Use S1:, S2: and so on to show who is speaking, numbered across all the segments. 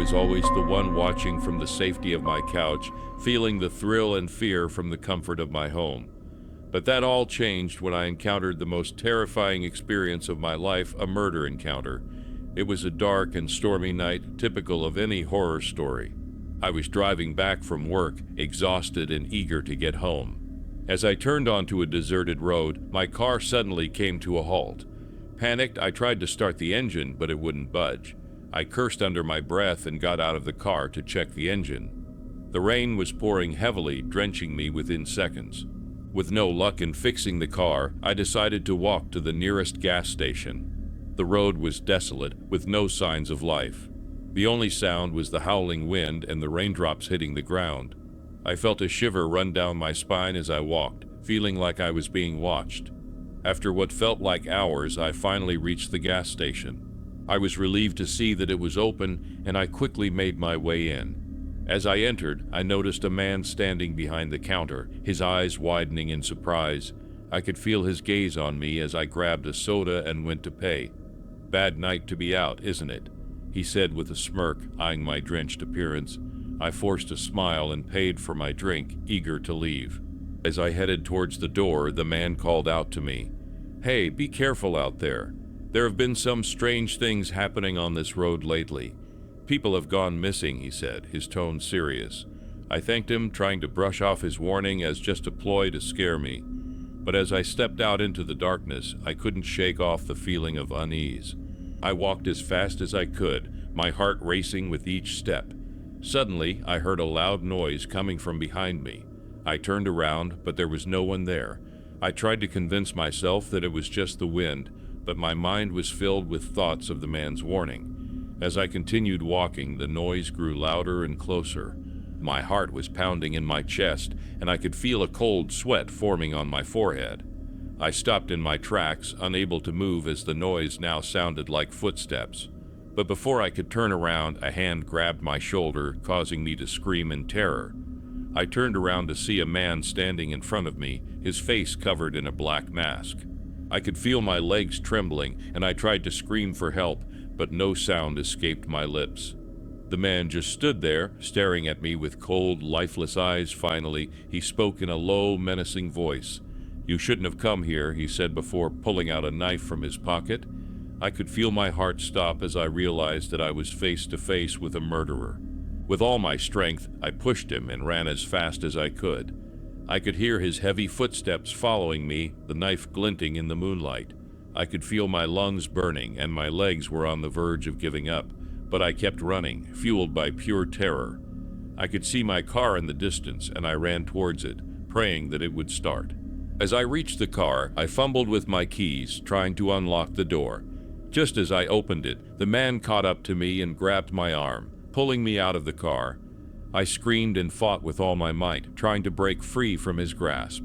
S1: was always the one watching from the safety of my couch, feeling the thrill and fear from the comfort of my home. But that all changed when I encountered the most terrifying experience of my life, a murder encounter. It was a dark and stormy night, typical of any horror story. I was driving back from work, exhausted and eager to get home. As I turned onto a deserted road, my car suddenly came to a halt. Panicked, I tried to start the engine, but it wouldn't budge. I cursed under my breath and got out of the car to check the engine. The rain was pouring heavily, drenching me within seconds. With no luck in fixing the car, I decided to walk to the nearest gas station. The road was desolate, with no signs of life. The only sound was the howling wind and the raindrops hitting the ground. I felt a shiver run down my spine as I walked, feeling like I was being watched. After what felt like hours, I finally reached the gas station. I was relieved to see that it was open, and I quickly made my way in. As I entered, I noticed a man standing behind the counter, his eyes widening in surprise. I could feel his gaze on me as I grabbed a soda and went to pay. "Bad night to be out, isn't it?" he said with a smirk, eyeing my drenched appearance. I forced a smile and paid for my drink, eager to leave. As I headed towards the door, the man called out to me, "Hey, be careful out there. There have been some strange things happening on this road lately. People have gone missing," he said, his tone serious. I thanked him, trying to brush off his warning as just a ploy to scare me. But as I stepped out into the darkness, I couldn't shake off the feeling of unease. I walked as fast as I could, my heart racing with each step. Suddenly, I heard a loud noise coming from behind me. I turned around, but there was no one there. I tried to convince myself that it was just the wind, but my mind was filled with thoughts of the man's warning. As I continued walking, the noise grew louder and closer. My heart was pounding in my chest, and I could feel a cold sweat forming on my forehead. I stopped in my tracks, unable to move as the noise now sounded like footsteps. But before I could turn around, a hand grabbed my shoulder, causing me to scream in terror. I turned around to see a man standing in front of me, his face covered in a black mask. I could feel my legs trembling, and I tried to scream for help, but no sound escaped my lips. The man just stood there, staring at me with cold, lifeless eyes. Finally, he spoke in a low, menacing voice. "You shouldn't have come here," he said before pulling out a knife from his pocket. I could feel my heart stop as I realized that I was face to face with a murderer. With all my strength, I pushed him and ran as fast as I could. I could hear his heavy footsteps following me, the knife glinting in the moonlight. I could feel my lungs burning and my legs were on the verge of giving up, but I kept running, fueled by pure terror. I could see my car in the distance and I ran towards it, praying that it would start. As I reached the car, I fumbled with my keys, trying to unlock the door. Just as I opened it, the man caught up to me and grabbed my arm, pulling me out of the car. I screamed and fought with all my might, trying to break free from his grasp.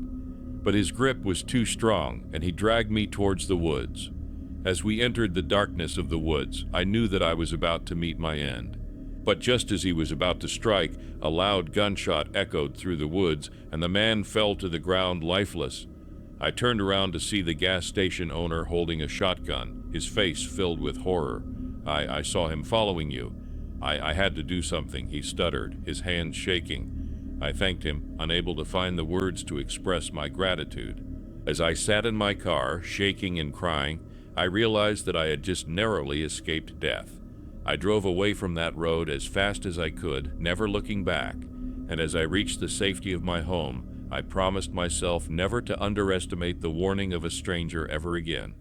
S1: But his grip was too strong, and he dragged me towards the woods. As we entered the darkness of the woods, I knew that I was about to meet my end. But just as he was about to strike, a loud gunshot echoed through the woods, and the man fell to the ground lifeless. I turned around to see the gas station owner holding a shotgun, his face filled with horror. I saw him following you. I had to do something," he stuttered, his hands shaking. I thanked him, unable to find the words to express my gratitude. As I sat in my car, shaking and crying, I realized that I had just narrowly escaped death. I drove away from that road as fast as I could, never looking back, and as I reached the safety of my home, I promised myself never to underestimate the warning of a stranger ever again.